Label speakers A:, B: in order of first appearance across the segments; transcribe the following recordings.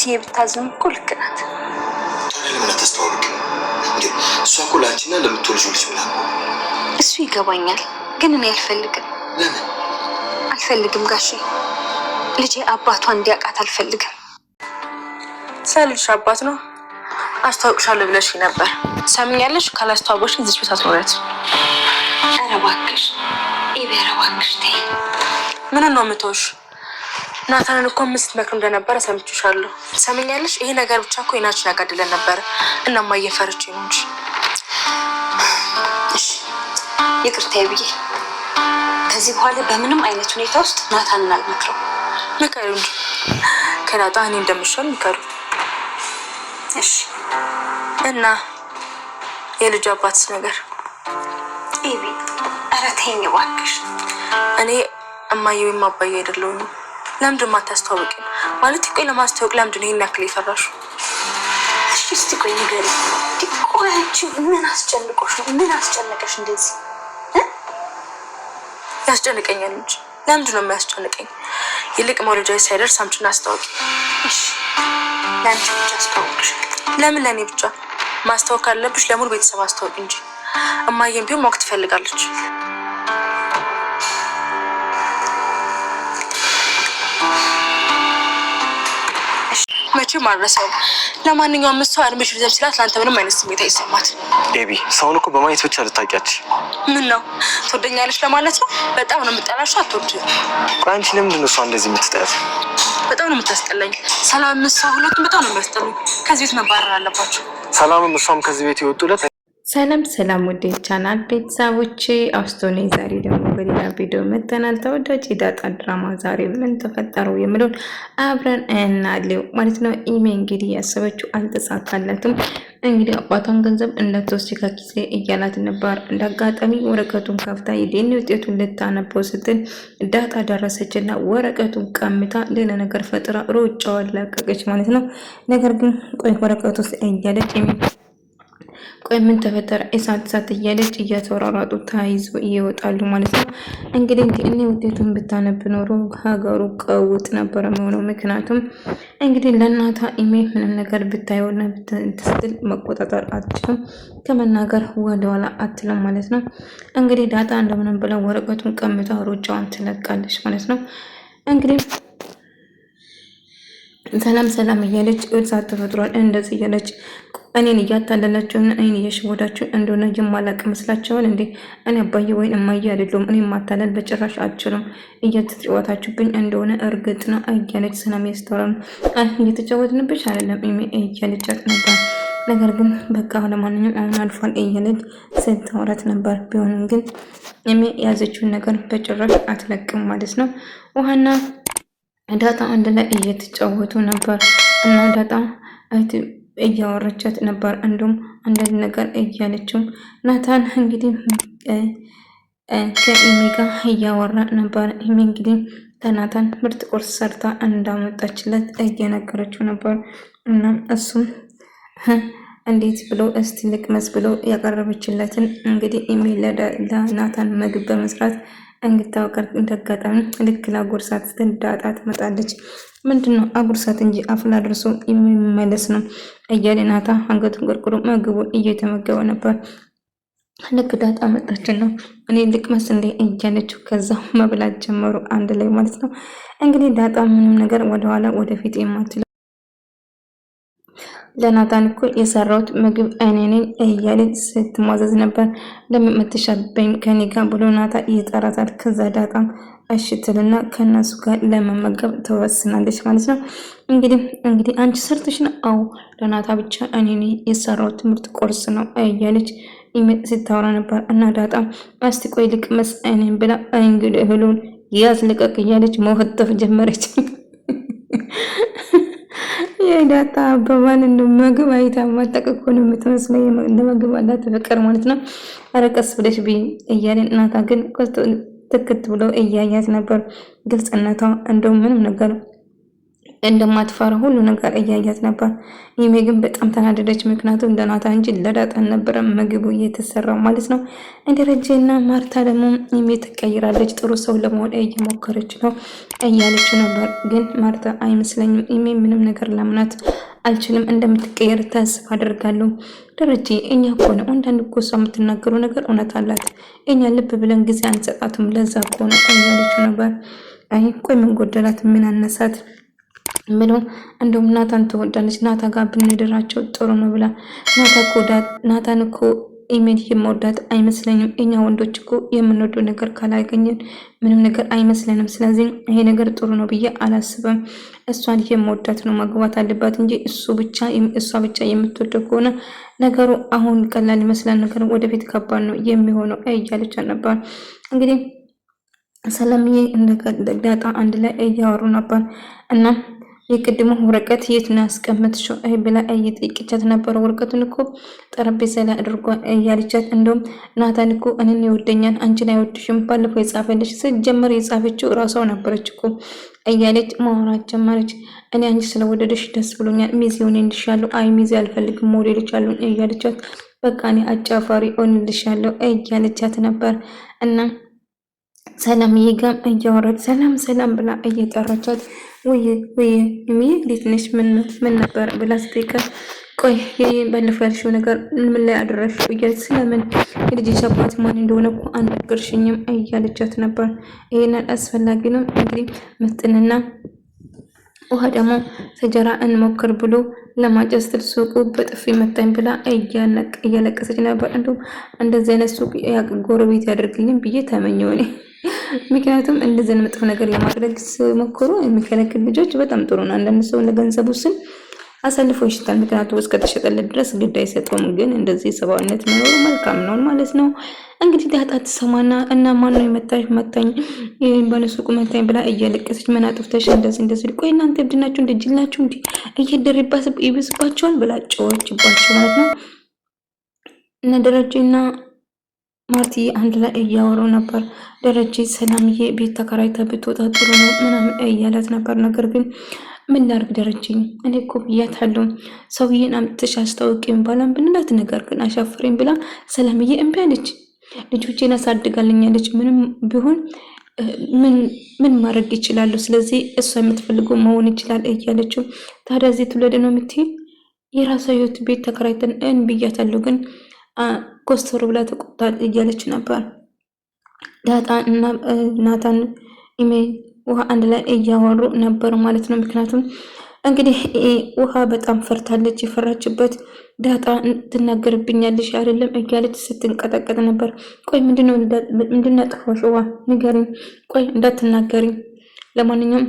A: እትዬ ብታዝም እኮ ልክ ናት።
B: ለምን አታስተዋውቅ እንዴ? እሷ እኮ ለአንቺና ለምትወልጂው ልጅ ብላ።
A: እሱ ይገባኛል፣ ግን እኔ አልፈልግም።
B: ለምን
A: አልፈልግም ጋሼ? ልጄ አባቷ እንዲያውቃት አልፈልግም።
C: ሰልሽ አባት ነው አስተዋውቅሻለሁ ብለሽ ነበር። ሰምኛለሽ? ካላስተዋወቅሽ እዚህ ቤት አትኖሪያት።
A: ኧረ እባክሽ ኢቤ፣ ኧረ እባክሽ ተይ።
C: ምን ነው የምትወሽ? ናታንን እኮ ምስት መክር እንደነበረ ሰምቼሻለሁ። ሰምኛለሽ? ይሄ ነገር ብቻ እኮ የናችን ያጋድለን ነበር። እናማ እየፈርቼ ነው እንጂ።
A: እሺ ይቅርታ ብዬ ከዚህ በኋላ በምንም አይነት ሁኔታ ውስጥ ናታንን አልመክረው።
C: ምከሩ እንጂ ከናታ እኔ እንደምሻል ምከሩ።
A: እሺ።
C: እና የልጅ አባትስ ነገር?
A: ኢቤ ኧረ ተይኝ እባክሽ።
C: እኔ እማዬ ወይም አባዬ አይደለሁም። ለምንድን ማታስተዋወቂኝ? ማለት ቆይ ለማስተዋወቅ ለምንድን ነው ይሄን ያክል የፈራሽው?
A: እሺ እስቲ ቆይ ንገሪኝ። ቆይ አንቺ ምን አስጨንቆሽ ነው? ምን አስጨነቀሽ እንደዚህ?
C: ያስጨንቀኛል እንጂ ለምንድን ነው የሚያስጨንቀኝ? ይልቅ መውለጃዬ ሳይደርስ አምጪና አስተዋወቂ።
A: እሺ ለአንቺ ብቻ አስተዋወቅሽ?
C: ለምን ለእኔ ብቻ? ማስታወቅ ካለብሽ ለሙሉ ቤተሰብ አስተዋወቂ እንጂ። እማዬም ቢሆን ማወቅ ትፈልጋለች። መቼም አልረሳውም። ለማንኛውም እሷ እድሜሽ ሊዘም ሲላት ለአንተ ምንም አይነት ስሜት አይሰማት።
B: ኤቢ ሰውን እኮ በማየት ብቻ ልታውቂያለሽ።
C: ምን ነው ትወደኛለሽ ለማለት ነው? በጣም ነው የምጠላሽ። አትወጂም?
B: ቆይ አንቺ ለምንድን ነው እሷ እንደዚህ የምትጠያት?
C: በጣም ነው የምታስጠላኝ። ሰላም እሷ ሁለቱም በጣም ነው የሚያስጠሉኝ። ከዚህ ቤት መባረር አለባቸው።
B: ሰላምም እሷም ከዚህ ቤት የወጡለት።
D: ሰላም ሰላም፣ ወደ ቻናል ቤተሰቦቼ አውስቶኔ ዛሬ ደግሞ በሌላ ቪዲዮ መጥተናል። ተወዳጅ የዳጣ ድራማ ዛሬ ምን ተፈጠረው የሚለውን አብረን እናያለን ማለት ነው። ኢሜ እንግዲህ ያሰበችው አልተሳካላትም። እንግዲህ አባቷን ገንዘብ እንዳትወስድ ከኪሴ እያላት ነበር። እንዳጋጣሚ ወረቀቱን ከፍታ የዲኤንኤ ውጤቱን ልታነበው ስትል ዳጣ ደረሰችና ወረቀቱን ቀምታ ሌላ ነገር ፈጥራ ሩጫዋን ለቀቀች ማለት ነው። ነገር ግን ቆይ ወረቀቱ ውስጥ እያለች ቆይ ምን ተፈጠረ? እሳት እያለች እያተወራራጡ ተያይዞ ይወጣሉ ማለት ነው። እንግዲህ እኔ ውጤቱን ብታነብ ኖሮ ሀገሩ ቀውጥ ነበረ የሚሆነው። ምክንያቱም እንግዲህ ለእናታ ኢሜ ምንም ነገር ብታየውና ብትስትል መቆጣጠር አትችልም፣ ከመናገር ወደኋላ አትልም ማለት ነው። እንግዲህ ዳጣ እንደምንም ብላ ወረቀቱን ቀምታ ሩጫዋን ትለቃለች ማለት ነው። እንግዲህ ሰላም ሰላም እያለች እሳት ተፈጥሯል እንደዚህ እያለች እኔን እያታለላችሁ እና እኔን እየሸወዳችሁ እንደሆነ የማላቅ መስላችኋል እንዴ? እኔ አባዬ ወይን እማዬ አይደለሁም። እኔ ማታለል በጭራሽ አልችልም። እየተጫወታችሁብኝ እንደሆነ እርግጥ ነው እያለች ሰላም ያስተዋላል። እየተጫወትንብሽ አይደለም እያለቻት ነበር። ነገር ግን በቃ ለማንኛውም አሁን አልፏል እያለች ስታወራት ነበር። ቢሆንም ግን ያዘችውን ነገር በጭራሽ አትለቅም ማለት ነው። ውሃና ዳጣ አንድ ላይ እየተጫወቱ ነበር እና ዳጣ እያወረቻት ነበር። እንዲሁም አንዳንድ ነገር እያለችው ናታን እንግዲህ ከኢሜ ጋር እያወራ ነበር። ኢሜ እንግዲህ ከናታን ምርጥ ቁርስ ሰርታ እንዳመጣችለት እየነገረችው ነበር። እና እሱም እንዴት ብሎ እስቲ ልቅመስ ብሎ ያቀረበችለትን እንግዲህ ኢሜ ለናታን ምግብ በመስራት እንግታወቀር እንደጋጣሚ ልክ ላጎርሳት ስትል ዳጣ ትመጣለች። ምንድነው አጉርሳት እንጂ አፍላ ደርሶ የሚመለስ ነው እያለ ናታ አንገቱን ቆርቁሮ ምግቡን እየተመገበ ነበር። ልክ ዳጣ መጣችና እኔ ልቅመስ እንዴ እያለችው ከዛ መብላት ጀመሩ አንድ ላይ ማለት ነው። እንግዲህ ዳጣ ምንም ነገር ወደኋላ ወደፊት የማትለው ለናታን እኮ የሰራሁት ምግብ እኔ ነኝ እያለች ስትሟዘዝ ነበር። ለምትሻበኝ ከኔ ጋር ብሎ ናታ ይጠራታል። ከዛ ዳጣም እሽትልና ከነሱ ጋር ለመመገብ ተወስናለች ማለት ነው። እንግዲህ አንቺ ሰርተሽ ነው? አዎ ለናታ ብቻ እኔ ነኝ የሰራሁት ትምህርት ቁርስ ነው እያለች ስታወራ ነበር። እና ዳጣ እስቲ ቆይ ልቅመስ እኔም ብላ እንግዲህ እህሉን ያዝልቀቅ እያለች መወጠፍ ጀመረች። የዳጣ አባባል ምግብ አይታ ማጠቅ እኮ ነው የምትመስለው። ለምግብ አላት ፍቅር ማለት ነው። አረቀስ ብለሽ ቢ እያለን እናታ ግን ትክት ብሎ እያያት ነበር። ግልጽነቷ እንደውም ምንም ነገር እንደማትፈራ ሁሉ ነገር እያያት ነበር። ኢሜ ግን በጣም ተናደደች። ምክንያቱም ለናታን እንጂ ለዳጣ ነበረ ምግቡ እየተሰራው ማለት ነው። ደረጀና ማርታ ደግሞ ኢሜ ተቀይራለች፣ ጥሩ ሰው ለመሆን እየሞከረች ነው እያለች ነበር። ግን ማርታ አይመስለኝም፣ ኢሜ ምንም ነገር ላምናት አልችልም፣ እንደምትቀየር ተስፋ አደርጋለሁ። ደረጀ እኛ እኮ ነው አንዳንድ እኮ እሷ የምትናገረው ነገር እውነት አላት፣ እኛ ልብ ብለን ጊዜ አንሰጣትም፣ ለዛ እኮ ነው እያለች ነበር። አይ ቆይ ምን ጎደላት? ምን አነሳት? ብሎ እንደውም ናታን ትወዳለች፣ ናታ ጋር ብንድራቸው ጥሩ ነው ብላ ናታን እኮ ኢሜል የምወዳት አይመስለኝም። እኛ ወንዶች እኮ የምንወደው ነገር ካላገኘን ምንም ነገር አይመስለንም። ስለዚህ ይሄ ነገር ጥሩ ነው ብዬ አላስብም። እሷን የምወዳት ነው ማግባት አለባት እንጂ እሷ ብቻ የምትወደው ከሆነ ነገሩ አሁን ቀላል ይመስላል፣ ነገር ወደፊት ከባድ ነው የሚሆነው እያለች ነበር። እንግዲህ ሰላምዬ ዳጣ አንድ ላይ እያወሩ ነበር እና የቅድሙ ወረቀት የት ነው ያስቀመጥሽው? ብላ እየጠየቀቻት ነበር። ወረቀቱን እኮ ጠረጴዛ ላይ አድርጓ እያለቻት፣ እንደውም ናታን እኮ እኔን ይወደኛል አንቺን አይወድሽም፣ ባለፈው የጻፈልሽ ስትጀምር የጻፈችው ራሷ ነበረች እኮ እያለች ማውራት ጀመረች። እኔ አንቺ ስለወደደሽ ደስ ብሎኛል፣ ሚዜ ሆኜልሻለሁ። አይ ሚዜ አልፈልግም ሞዴሎች አሉ እያለቻት፣ በቃ እኔ አጫፋሪ ሆኜልሻለሁ እያለቻት ነበር እና ሰላምዬ ጋር እያወራች ሰላም ብላ እየጠራቻት ወይ የሚዬ እንዴት ነሽ? ምን ነበር ብላ ስትጠይቃት፣ ቆይ ባለፈው ያልሽው ነገር ምን ላይ አደረሽው? እያለች ስለምን የልጅሽ አባት ማን እንደሆነ እኮ አልነገርሽኝም እያለቻት ነበር። ይሄንን አስፈላጊ ነው እንግዲህ ምጥንና ውሃ ደግሞ ሰጀራ እንሞክር ብሎ ለማጨስ ሱቁ በጥፊ መታኝ ብላ እያለቀሰች ነበር። እንደውም እንደዚህ አይነት ሱቅ ጎረቤት ያደርግልኝ ብዬ ተመኘው እኔ። ምክንያቱም እንደዚህ መጥፎ ነገር ለማድረግ ሲሞክሩ የሚከለክል ልጆች በጣም ጥሩ ነው። አንዳንድ ሰው ለገንዘቡ ስል አሳልፎ ይሽጣል። ምክንያቱም እስከተሸጠለት ድረስ ግድ አይሰጠውም። ግን እንደዚህ ሰብአዊነት መኖሩ መልካም ነው ማለት ነው። እንግዲህ ዳጣ ትሰማና እና ማነው መታኝ በሱቁ መታኝ ብላ እያለቀሰች፣ ምን አጥፍተሽ እንደዚህ ቆይ እናንተ እብድናችሁ እንደጅላችሁ እንዲ እየደረባስ ይብስባቸዋል ብላ ጮኸችባቸው ማለት ነው። እና ደረጀና ማርቲ አንድ ላይ እያወሩ ነበር። ደረጀ ሰላምዬ ቤት ተከራይታ ብትወጣ ጥሩ ነው ምናምን እያላት ነበር። ነገር ግን ምን ላድርግ ደረጀ፣ እኔ እኮ ብያታለሁ ሰውዬን አምጥተሽ አስታውቂኝ ባላም ብንላት፣ ነገር ግን አሻፍሬኝ ብላ ሰላምዬ እምቢ አለች። ልጆቼን አሳድጋልኛለች፣ ምንም ቢሆን ምን ማድረግ ይችላሉ? ስለዚህ እሷ የምትፈልገው መሆን ይችላል እያለችው፣ ታዲያ እዚህ ትውለድ ነው የምትሄድ? የራሷ ህይወት ቤት ተከራይተን ብያታለሁ ግን ኮስተር ብላ ተቆጣ እያለች ነበር። ዳጣ እና ናታን ኢሜ ውሃ አንድ ላይ እያወሩ ነበር ማለት ነው። ምክንያቱም እንግዲህ ውሃ በጣም ፈርታለች። የፈራችበት ዳጣ ትናገርብኛለሽ አይደለም እያለች ስትንቀጠቀጥ ነበር። ቆይ ምንድነው ያጠፋሽ? ውሃ ንገሪኝ፣ ቆይ እንዳትናገሪኝ። ለማንኛውም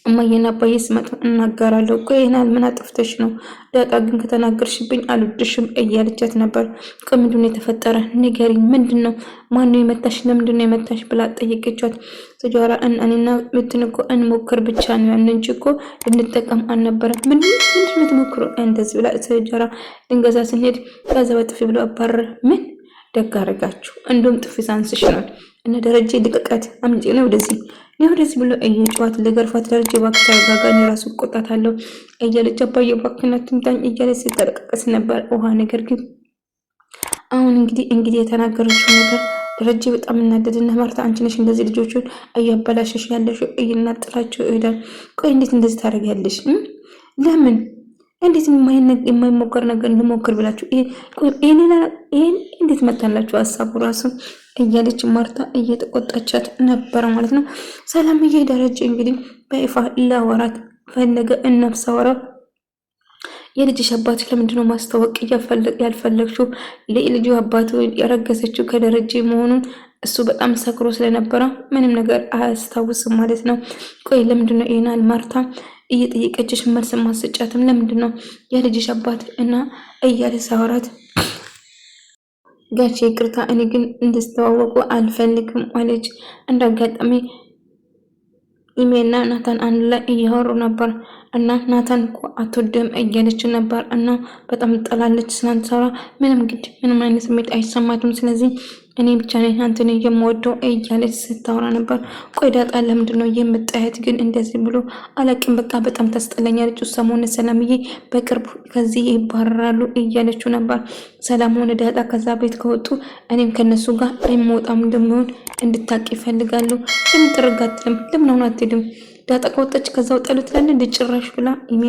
D: እማዬና አባዬ ሲመጡ እናገራለሁ። ቆይ ይሄናል ምን አጥፍተሽ ነው? ዳጣ ግን ከተናገርሽብኝ አልወድሽም እያለቻት ነበር። ቆይ ምንድነው የተፈጠረ? ንገሪኝ፣ ምንድነው? ማነው የመታሽ? ለምንድነው የመታሽ ብላ ጠየቀቻት። ሰጃራ እኔና ምትን እኮ እንሞክር ብቻ ነው ያን እንጂ እኮ ልንጠቀም አልነበረም። ምንድነው የምትሞክሩ? እንደዚህ ብላ ሰጃራ ድንገዛ ስንሄድ ከዛ በጥፊ ብሎ አባረረ። ምን ደግ አደረጋችሁ? እንደውም ጥፊ ሳንስሽ ነው። እና ደረጀ ልቀቃት፣ አምጪ ነው ወደዚህ ብሎ እየጨዋት ለገርፋት። ደረጀ እባክህ ተረጋጋ፣ እኔ ራሱ እቆጣታለሁ እያለች አባዬ እባክህን አትምታኝ እያለች ስትለቀቀስ ነበር ውሃ። ነገር ግን አሁን እንግዲህ የተናገረችው ነገር ደረጀ በጣም እናደደና፣ ማርታ አንቺ ነሽ እንደዚህ ልጆቹን እያበላሸሽ ያለሽ እየናጥላቸው ይሄዳል። ቆይ እንዴት እንደዚህ ታደርጊያለሽ? ለምን እንዴት የማይሞከር ነገር እንሞክር ብላችሁ ይሄን እንዴት መጣላችሁ ሀሳቡ ራሱ እያለች ማርታ እየተቆጣቻት ነበረ ማለት ነው። ሰላምዬ ደረጀ እንግዲህ በይፋ ላወራት ፈለገ። እናፍሳወራ የልጅሽ አባት ለምንድነው ማስታወቅ ያልፈለግሽው? ልጁ አባቱ ያረገዘችው ከደረጀ መሆኑን እሱ በጣም ሰክሮ ስለነበረ ምንም ነገር አያስታውስም ማለት ነው። ቆይ ለምንድነው ይሄናል ማርታ እየጠየቀችሽ መልስ ማስጫትም? ለምንድነው የልጅሽ አባት እና እያለ ሳወራት ጋቼ ይቅርታ፣ እኔ ግን እንድስተዋወቁ አልፈልግም አለች። እንዳጋጣሚ ኢሜና ናታን አንድ ላይ እያወሩ ነበር እና ናታን እኮ አትወድም እያለች ነበር እና በጣም ጠላለች። ስላንሰራ ምንም አይነት ስሜት አይሰማትም። ስለዚህ እኔ ብቻ ነኝ አንተን የምወደው እያለች ስታወራ ነበር። ቆይ ዳጣ ለምንድን ነው የምታያት ግን እንደዚህ ብሎ አላቅም፣ በቃ በጣም ታስጠላኛለች። ሰሞኑን ሰላምዬ በቅርቡ ከዚህ ይባረራሉ እያለችው ነበር። ሰላም ሆነ ዳጣ ከዛ ቤት ከወጡ እኔም ከነሱ ጋር አይሞጣም እንደሚሆን እንድታቂ ይፈልጋሉ። ለምን ትረጋትልም? ለምን አሁን አትሄድም? ዳጣ ከወጣች ከዛው ጠሉት ላለ እንድጭራሽ ብላ ኢሜ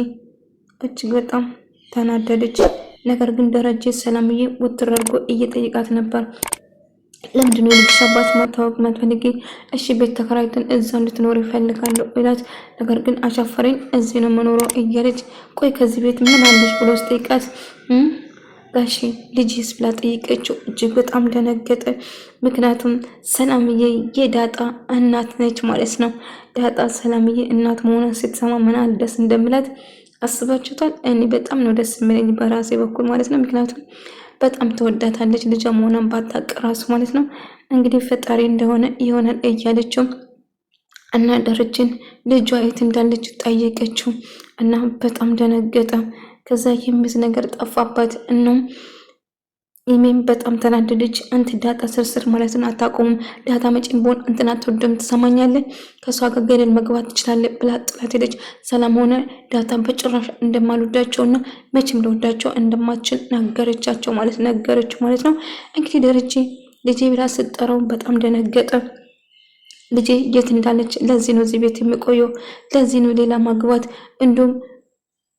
D: እጅግ በጣም ተናደደች። ነገር ግን ደረጀ ሰላምዬ ውትር አድርጎ እየጠየቃት ነበር። ለምንድን ነው ልጅሽ አባት ማታወቅ ማትፈልጊ? እሺ ቤት ተከራይተን እዛ እንድትኖር ይፈልጋሉ ይላት። ነገር ግን አሻፈረኝ እዚህ ነው መኖረው እያለች ቆይ ከዚህ ቤት ምን አለሽ ብሎ ስጠይቃት ጋሺ ልጅስ ብላ ጠይቀችው። እጅግ በጣም ደነገጠ። ምክንያቱም ሰላምዬ የዳጣ እናት ነች ማለት ነው። ዳጣ ሰላምዬ እናት መሆኗን ስትሰማ ምን አለ ደስ እንደምላት አስባችሁታል? እኔ በጣም ነው ደስ የሚለኝ በራሴ በኩል ማለት ነው። ምክንያቱም በጣም ተወዳታለች ልጇ መሆኗን ባታውቅ ራሱ ማለት ነው። እንግዲህ ፈጣሪ እንደሆነ ይሆናል እያለችው እና ደረጀን ልጇ የት እንዳለች ጠየቀችው እና በጣም ደነገጠ። ከዛ የሚዝ ነገር ጠፋባት እና ኢሜም በጣም ተናደደች። አንተ ዳጣ ስርስር ማለት ነው አታቆሙም። ዳጣ መጪም ቢሆን እንትና አትወደም፣ ትሰማኛለህ? ከሷ ጋር ገደል መግባት ትችላለህ ብላ ጥላት ሄደች። ሰላም ሆነ ዳጣ በጭራሽ እንደማልወዳቸውና መቼም ልወዳቸው እንደማትችል ነገረቻቸው ማለት ነው። እንግዲህ ደረጀ ልጄ ብላ ስትጠራው በጣም ደነገጠ። ልጄ የት እንዳለች፣ ለዚህ ነው እዚህ ቤት የሚቆየው፣ ለዚህ ነው ሌላ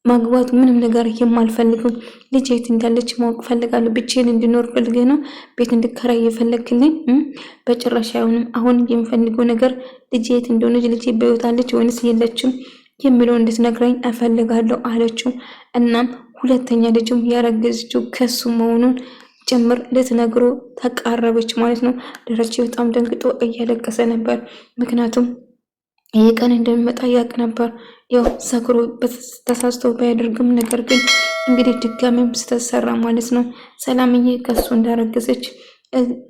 D: ማግባቱ ምንም ነገር የማልፈልገው፣ ልጄ የት እንዳለች ማወቅ ፈልጋለሁ። ብቻዬን እንድኖር ፈልገህ ነው ቤት እንድከራይ የፈለግልኝ? በጭራሽ አይሆንም። አሁን የምፈልገው ነገር ልጄ የት እንደሆነች፣ ልጄ በሕይወት አለች ወይንስ የለችም የሚለው እንድትነግረኝ እፈልጋለሁ አለችው። እናም ሁለተኛ ልጅም ያረገዘችው ከሱ መሆኑን ጭምር ልትነግሮ ተቃረበች ማለት ነው። ደረጀ በጣም ደንግጦ እያለቀሰ ነበር። ምክንያቱም ይህ ቀን እንደሚመጣ ያውቅ ነበር። ያው ሰክሮ ተሳስቶ ባያደርግም ነገር ግን እንግዲህ ድጋሜም ስተሰራ ማለት ነው። ሰላምዬ ከሱ እንዳረገዘች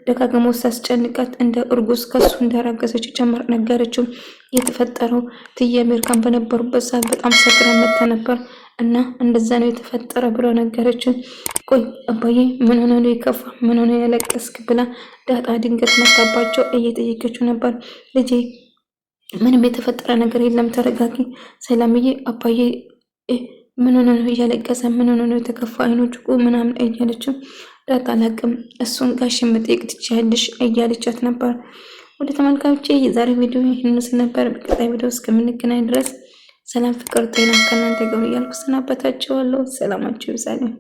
D: ደጋግሞ ሳስጨንቃት እንደ እርጉዝ ከሱ እንዳረገዘች ጨምር ነገረችው። የተፈጠረው ትዬ አሜሪካን በነበሩበት ሰዓት በጣም ሰክራ መታ ነበር እና እንደዛ ነው የተፈጠረ ብሎ ነገረችን። ቆይ አባዬ ምን ሆነ ነው የከፋ? ምን ሆነ ያለቀስክ? ብላ ዳጣ ድንገት መታባቸው እየጠየቀችው ነበር። ልጄ ምንም የተፈጠረ ነገር የለም፣ ተረጋጊ ሰላምዬ። አባዬ ምን ሆነ ነው እያለቀሰ? ምን ሆነ ነው የተከፋ? አይኖች ምናምን እያለችው ዳጣ አላቅም እሱን ጋሽ መጠየቅ ትችያለሽ እያለቻት ነበር። ወደ ተመልካቾቼ የዛሬ ቪዲዮ ይህን ምስል ነበር። በቀጣይ ቪዲዮ እስከምንገናኝ ድረስ ሰላም፣ ፍቅር፣ ጤና ከእናንተ ጋር እያልኩ ሰናበታችኋለሁ። ሰላማችሁ ይብዛልኝ።